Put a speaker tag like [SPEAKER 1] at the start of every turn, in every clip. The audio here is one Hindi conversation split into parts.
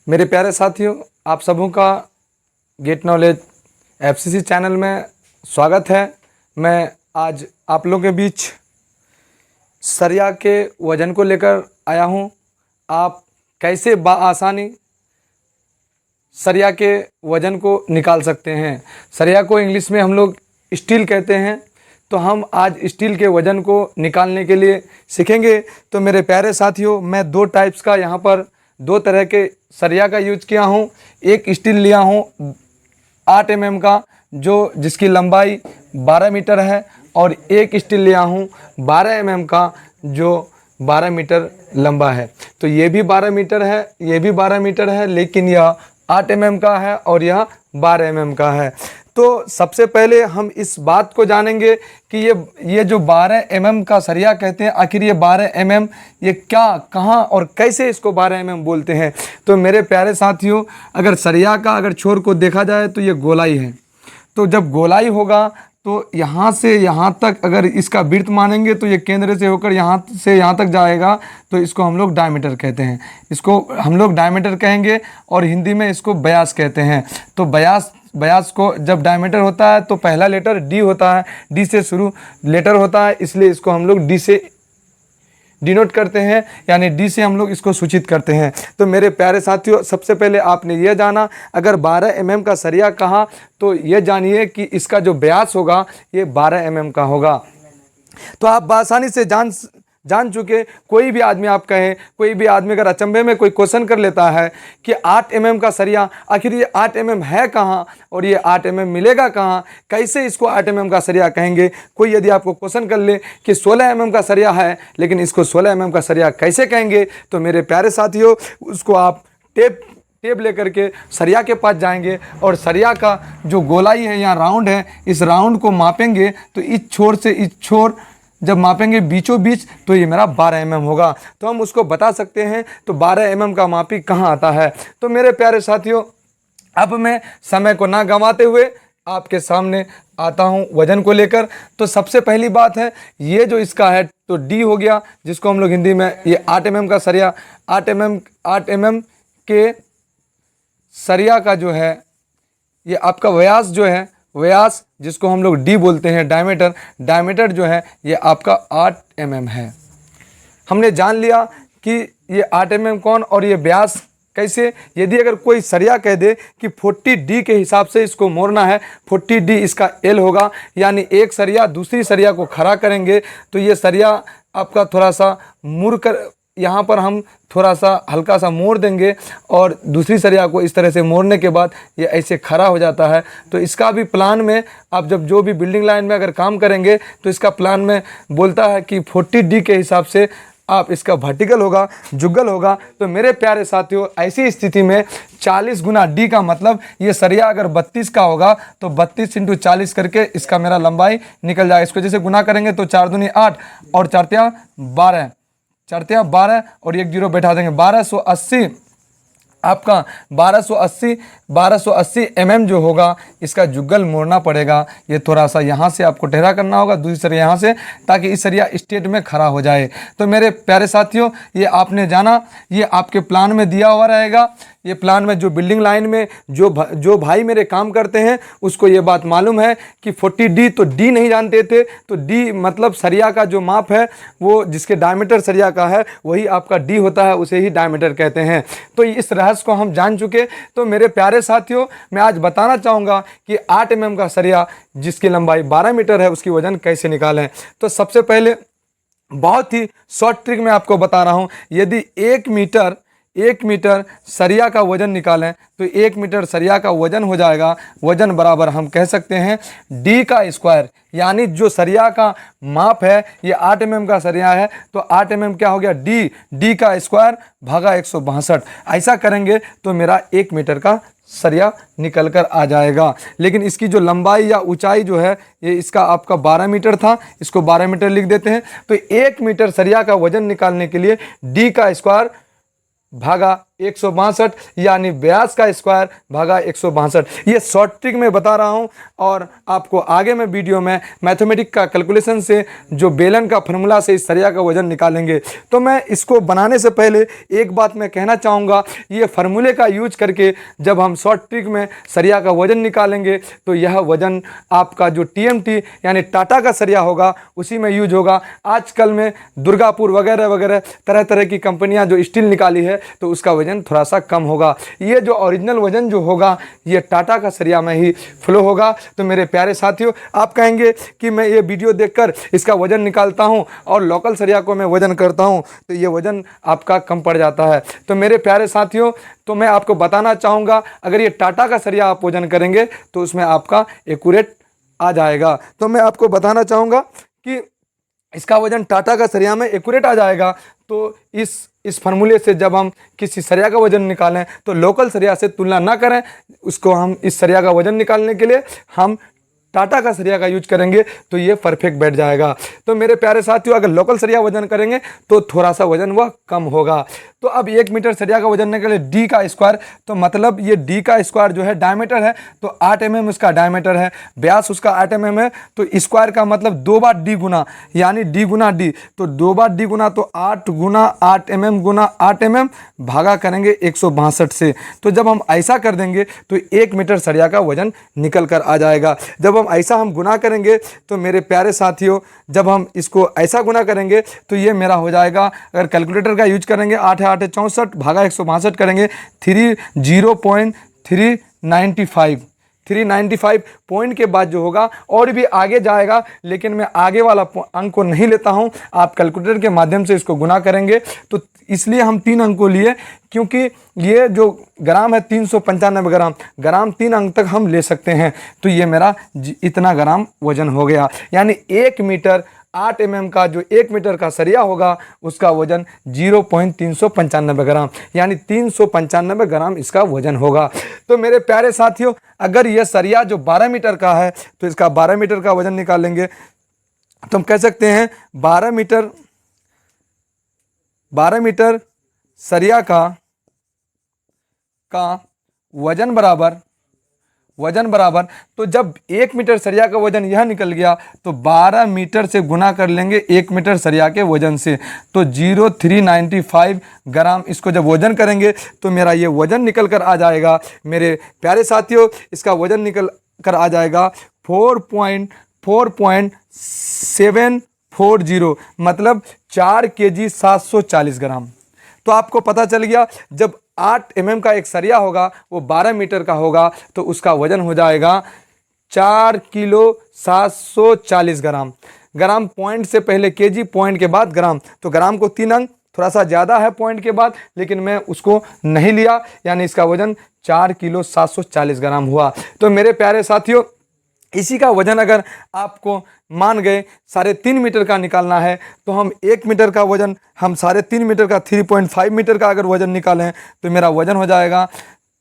[SPEAKER 1] मेरे प्यारे साथियों, आप सबों का गेट नॉलेज एफसीसी चैनल में स्वागत है। मैं आज आप लोगों के बीच सरिया के वज़न को लेकर आया हूं। आप कैसे आसानी सरिया के वज़न को निकाल सकते हैं। सरिया को इंग्लिश में हम लोग स्टील कहते हैं, तो हम आज स्टील के वज़न को निकालने के लिए सीखेंगे। तो मेरे प्यारे साथियों, मैं दो टाइप्स का यहाँ पर दो तरह के सरिया का यूज किया हूँ। एक स्टील लिया हूँ 8 mm का, जो जिसकी लंबाई 12 मीटर है, और एक स्टील लिया हूँ 12 mm का, जो 12 मीटर लंबा है। तो ये भी 12 मीटर है, ये भी 12 मीटर है, लेकिन यह 8 mm का है और यह 12 mm का है। तो सबसे पहले हम इस बात को जानेंगे कि ये जो 12 mm का सरिया कहते हैं, आखिर ये 12 mm ये क्या, कहाँ और कैसे इसको 12 mm बोलते हैं। तो मेरे प्यारे साथियों, अगर सरिया का अगर छोर को देखा जाए तो ये गोलाई है। तो जब गोलाई होगा तो यहाँ से यहाँ तक अगर इसका वृत्त मानेंगे तो ये केंद्र से होकर यहाँ से यहाँ तक जाएगा, तो इसको हम लोग डायमीटर कहते हैं। इसको हम लोग डायमीटर कहेंगे और हिंदी में इसको व्यास कहते हैं। तो व्यास को जब डायमीटर होता है तो पहला लेटर डी होता है, डी से शुरू लेटर होता है, इसलिए इसको हम लोग डी से डिनोट करते हैं, यानी डी से हम लोग इसको सूचित करते हैं। तो मेरे प्यारे साथियों, सबसे पहले आपने यह जाना, अगर 12 mm का सरिया कहा तो ये जानिए कि इसका जो व्यास होगा ये 12 mm का होगा। तो आप आसानी से जान चुके। कोई भी आदमी आप कहें, कोई भी आदमी अगर अचंभे में कोई क्वेश्चन कर लेता है कि 8 mm का सरिया, आखिर ये 8 mm है कहाँ और ये 8 mm मिलेगा कहाँ, कैसे इसको 8 mm का सरिया कहेंगे। कोई यदि आपको क्वेश्चन कर ले कि 16 mm का सरिया है, लेकिन इसको 16 mm का सरिया कैसे कहेंगे, तो मेरे प्यारे साथियों, उसको आप टेप लेकर के सरिया के पास जाएंगे और सरिया का जो गोलाई है या राउंड है, इस राउंड को मापेंगे। तो इस छोर से इस छोर जब मापेंगे बीचों बीच, तो ये मेरा 12 mm होगा। तो हम उसको बता सकते हैं। तो 12 mm का मापी कहाँ आता है। तो मेरे प्यारे साथियों, अब मैं समय को ना गंवाते हुए आपके सामने आता हूँ वजन को लेकर। तो सबसे पहली बात है, ये जो इसका है तो डी हो गया, जिसको हम लोग हिंदी में ये 8 mm का सरिया, 8 mm के सरिया का जो है ये आपका व्यास जो है, व्यास जिसको हम लोग डी बोलते हैं, डायमीटर जो है ये आपका 8 mm है। हमने जान लिया कि ये 8 mm कौन और ये व्यास कैसे। यदि अगर कोई सरिया कह दे कि 40D के हिसाब से इसको मोड़ना है, 40D इसका L होगा, यानी एक सरिया दूसरी सरिया को खड़ा करेंगे तो ये सरिया आपका थोड़ा सा मुड़ कर, यहाँ पर हम थोड़ा सा हल्का सा मोड़ देंगे और दूसरी सरिया को इस तरह से मोड़ने के बाद ये ऐसे खड़ा हो जाता है। तो इसका भी प्लान में आप जब जो भी बिल्डिंग लाइन में अगर काम करेंगे तो इसका प्लान में बोलता है कि 40D के हिसाब से आप इसका वर्टिकल होगा, जुगल होगा। तो मेरे प्यारे साथियों, ऐसी स्थिति में 40 गुना D का मतलब ये सरिया अगर 32 का होगा तो 32 × 40 करके इसका मेरा लंबाई निकल जाएगा। इसको जैसे गुना करेंगे तो 4 दूनी 8 और 4 12, 4 12 और एक जीरो बैठा देंगे, 1280 आपका 1280 mm जो होगा, इसका जुगल मोड़ना पड़ेगा। ये थोड़ा सा यहाँ से आपको टेढ़ा करना होगा, दूसरी सरिया यहाँ से, ताकि इस सरिया स्ट्रेट में खड़ा हो जाए। तो मेरे प्यारे साथियों, ये आपने जाना, ये आपके प्लान में दिया हुआ रहेगा। ये प्लान में जो बिल्डिंग लाइन में जो भाई मेरे काम करते हैं उसको ये बात मालूम है कि 40D, तो D नहीं जानते थे, तो D मतलब सरिया का जो माप है वो जिसके डायमीटर सरिया का है वही आपका D होता है, उसे ही डायमीटर कहते हैं। तो इस रहस्य को हम जान चुके। तो मेरे प्यारे साथियों, मैं आज बताना चाहूँगा कि 8 mm का सरिया जिसकी लंबाई 12 मीटर है उसकी वजन कैसे निकालें। तो सबसे पहले बहुत ही शॉर्ट ट्रिक मैं आपको बता रहा हूँ। यदि 1 मीटर सरिया का वजन निकालें तो 1 मीटर सरिया का वजन हो जाएगा, वजन बराबर हम कह सकते हैं D का स्क्वायर, यानी जो सरिया का माप है ये 8 mm का सरिया है, तो 8 mm क्या हो गया, D का स्क्वायर भागा 162। ऐसा करेंगे तो मेरा 1 मीटर का सरिया निकल कर आ जाएगा। लेकिन इसकी जो लंबाई या ऊंचाई जो है ये इसका आपका 12 मीटर था, इसको 12 मीटर लिख देते हैं। तो 1 मीटर सरिया का वजन निकालने के लिए D का स्क्वायर भागा 162 यानी व्यास का स्क्वायर भागा 162। ये शॉर्ट ट्रिक में बता रहा हूँ और आपको आगे में वीडियो में मैथमेटिक का कैलकुलेशन से जो बेलन का फॉर्मूला से इस सरिया का वजन निकालेंगे। तो मैं इसको बनाने से पहले एक बात मैं कहना चाहूँगा, ये फार्मूले का यूज करके जब हम शॉर्ट ट्रिक में सरिया का वजन निकालेंगे तो यह वजन आपका जो TMT यानी टाटा का सरिया होगा उसी में यूज होगा। आजकल में दुर्गापुर वगैरह वगैरह तरह तरह की कंपनियां जो स्टील निकाली है तो उसका वजन थोड़ा सा कम होगा। ये जो ओरिजिनल वजन जो होगा ये टाटा का सरिया में ही फ्लो होगा। तो मेरे प्यारे साथियों, आप कहेंगे कि मैं ये वीडियो देखकर इसका वजन निकालता हूं और लोकल सरिया को मैं वजन करता हूं तो ये वजन आपका कम पड़ जाता है। तो मेरे प्यारे साथियों, तो मैं आपको बताना चाहूँगा, अगर ये टाटा का सरिया आप वजन करेंगे तो उसमें आपका एक्यूरेट आ जाएगा। तो मैं आपको बताना चाहूँगा कि इसका वजन टाटा का सरिया में एक्यूरेट आ जाएगा। तो इस फार्मूले से जब हम किसी सरिया का वजन निकालें तो लोकल सरिया से तुलना ना करें, उसको हम इस सरिया का वजन निकालने के लिए हम टाटा का सरिया का यूज करेंगे तो ये परफेक्ट बैठ जाएगा। तो मेरे प्यारे साथियों, अगर लोकल सरिया वजन करेंगे तो थोड़ा सा वजन वह कम होगा। तो अब 1 मीटर सरिया का वजन के लिए डी का स्क्वायर, तो मतलब ये डी का स्क्वायर जो है डायमीटर है तो 8 mm उसका डायमीटर है, व्यास उसका 8 mm है। तो स्क्वायर का मतलब 2 बार डी गुना, यानी डी गुना डी, तो 2 बार डी गुना तो 8 गुना 8 mm गुना 8 mm भागा करेंगे 162 से। तो जब हम ऐसा कर देंगे तो 1 मीटर सरिया का वजन निकल कर आ जाएगा। जब हम ऐसा गुना करेंगे तो मेरे प्यारे साथियों, जब हम इसको ऐसा गुना करेंगे तो ये मेरा हो जाएगा, अगर कैलकुलेटर का यूज करेंगे 8 8 64 भागा 162 करेंगे 395 पॉइंट के बाद जो होगा और भी आगे जाएगा, लेकिन मैं आगे वाला अंक को नहीं लेता हूं, आप कैलकुलेटर के माध्यम से इसको गुना करेंगे। तो इसलिए हम 3 अंक को लिए, क्योंकि ये जो ग्राम है 395 ग्राम, ग्राम 3 अंक तक हम ले सकते हैं। तो ये मेरा इतना ग्राम वजन हो गया, यानी 1 मीटर 8 mm का जो 1 मीटर का सरिया होगा उसका वजन 0.395 ग्राम, यानी 395 ग्राम इसका वजन होगा। तो मेरे प्यारे साथियों, अगर यह सरिया जो 12 मीटर का है तो इसका 12 मीटर का वजन निकालेंगे तो हम कह सकते हैं 12 मीटर सरिया का वजन बराबर, तो जब 1 मीटर सरिया का वजन यह निकल गया तो 12 मीटर से गुना कर लेंगे 1 मीटर सरिया के वजन से, तो 0395 ग्राम इसको जब वजन करेंगे तो मेरा ये वजन निकल कर आ जाएगा। मेरे प्यारे साथियों, इसका वजन निकल कर आ जाएगा 4.740, मतलब 4 kg 740 ग्राम। तो आपको पता चल गया, जब 8 mm का एक सरिया होगा वो 12 मीटर का होगा तो उसका वजन हो जाएगा 4 किलो 740 ग्राम। ग्राम पॉइंट से पहले केजी, पॉइंट के बाद ग्राम, तो ग्राम को 3 अंक थोड़ा सा ज़्यादा है पॉइंट के बाद, लेकिन मैं उसको नहीं लिया, यानी इसका वजन 4 किलो 740 ग्राम हुआ। तो मेरे प्यारे साथियों, इसी का वजन अगर आपको मान गए 3.5 मीटर का निकालना है तो हम 1 मीटर का वजन, हम 3.5 मीटर का 3.5 मीटर का अगर वजन निकालें तो मेरा वजन हो जाएगा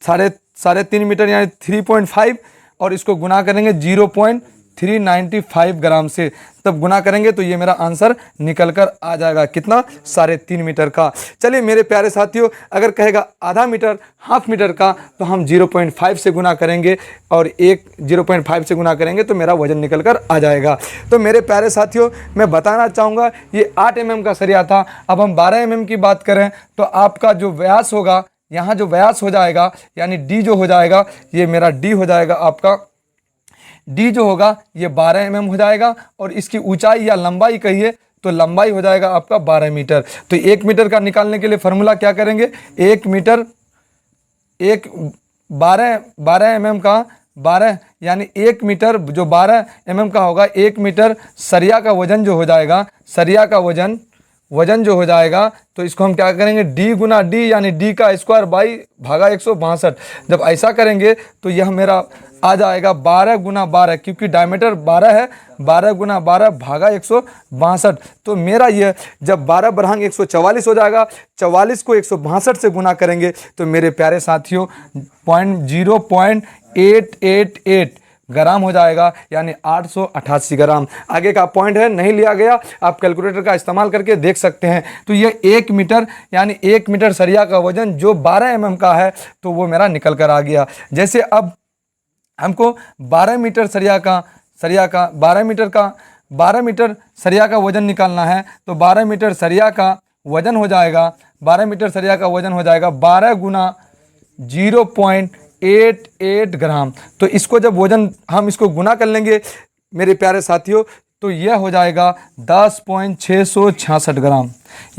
[SPEAKER 1] 3.5 मीटर यानी 3.5, और इसको गुना करेंगे 0.395 ग्राम से, तब गुना करेंगे तो ये मेरा आंसर निकल कर आ जाएगा कितना, 3.5 मीटर का। चलिए मेरे प्यारे साथियों, अगर कहेगा आधा मीटर, हाफ मीटर का, तो हम 0.5 से गुना करेंगे और 0.5 से गुना करेंगे तो मेरा वजन निकल कर आ जाएगा। तो मेरे प्यारे साथियों, मैं बताना चाहूँगा ये 8 mm का सरिया था। अब हम 12 mm की बात करें तो आपका जो व्यास होगा, यहाँ जो व्यास हो जाएगा यानी डी जो हो जाएगा, ये मेरा डी हो जाएगा, आपका डी जो होगा ये 12 mm हो जाएगा, और इसकी ऊंचाई या लंबाई कहिए तो लंबाई हो जाएगा आपका 12 मीटर। तो 1 मीटर का निकालने के लिए फार्मूला क्या करेंगे, 1 मीटर 12 mm का 12 यानी 1 मीटर जो 12 mm का होगा, 1 मीटर सरिया का वजन जो हो जाएगा, सरिया का वजन जो हो जाएगा, तो इसको हम क्या करेंगे, डी गुना डी यानी डी का स्क्वायर बाई भागा 162। जब ऐसा करेंगे तो यह मेरा आ जाएगा 12 गुना 12, क्योंकि डायमीटर 12 है, 12 गुना 12 भागा 162। तो मेरा ये जब 12 बढ़ाएंगे 144 हो जाएगा, 44 को 162 से गुना करेंगे तो मेरे प्यारे साथियों 0.888 ग्राम हो जाएगा, यानी 888 ग्राम। आगे का पॉइंट है नहीं लिया गया, आप कैलकुलेटर का इस्तेमाल करके देख सकते हैं। तो ये 1 मीटर यानी 1 मीटर सरिया का वजन जो 12 mm का है तो वो मेरा निकल कर आ गया। जैसे अब हमको 12 मीटर सरिया का 12 मीटर सरिया का वजन निकालना है, तो 12 मीटर सरिया का वजन हो जाएगा 12 मीटर सरिया का वजन हो जाएगा 12 गुना 0.88 ग्राम। तो इसको जब वजन हम इसको गुना कर लेंगे मेरे प्यारे साथियों, तो यह हो जाएगा 10.666 ग्राम,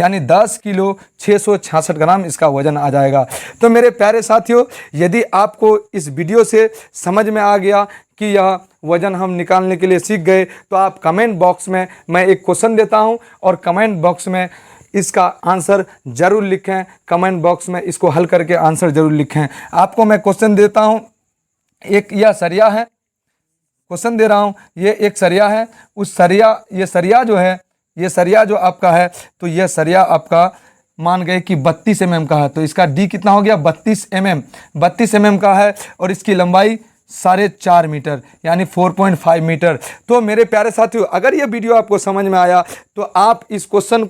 [SPEAKER 1] यानी 10 किलो 666 ग्राम इसका वजन आ जाएगा। तो मेरे प्यारे साथियों, यदि आपको इस वीडियो से समझ में आ गया कि यह वजन हम निकालने के लिए सीख गए, तो आप कमेंट बॉक्स में मैं एक क्वेश्चन देता हूं और कमेंट बॉक्स में इसका आंसर ज़रूर लिखें। कमेंट बॉक्स में इसको हल करके आंसर ज़रूर लिखें। आपको मैं क्वेश्चन देता हूं, एक यह सरिया है, क्वेश्चन दे रहा हूं, ये एक सरिया है। उस सरिया ये सरिया जो है, ये सरिया जो आपका है, तो यह सरिया आपका मान गए कि 32 mm का है। तो इसका डी कितना हो गया 32 mm का है, और इसकी लंबाई 4.5 मीटर यानी 4.5 मीटर। तो मेरे प्यारे साथियों, अगर ये वीडियो आपको समझ में आया तो आप इस क्वेश्चन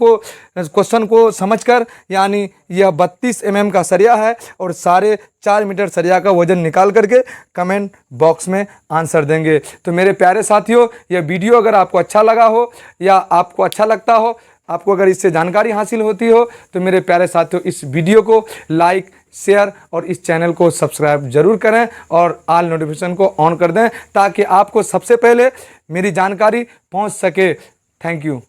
[SPEAKER 1] को समझकर, यानी यह 32 mm का सरिया है और 4.5 मीटर सरिया का वजन निकाल करके कमेंट बॉक्स में आंसर देंगे। तो मेरे प्यारे साथियों, यह वीडियो अगर आपको अच्छा लगा हो या आपको अच्छा लगता हो, आपको अगर इससे जानकारी हासिल होती हो, तो मेरे प्यारे साथियों इस वीडियो को लाइक, शेयर और इस चैनल को सब्सक्राइब जरूर करें और ऑल नोटिफिकेशन को ऑन कर दें, ताकि आपको सबसे पहले मेरी जानकारी पहुंच सके। Thank you.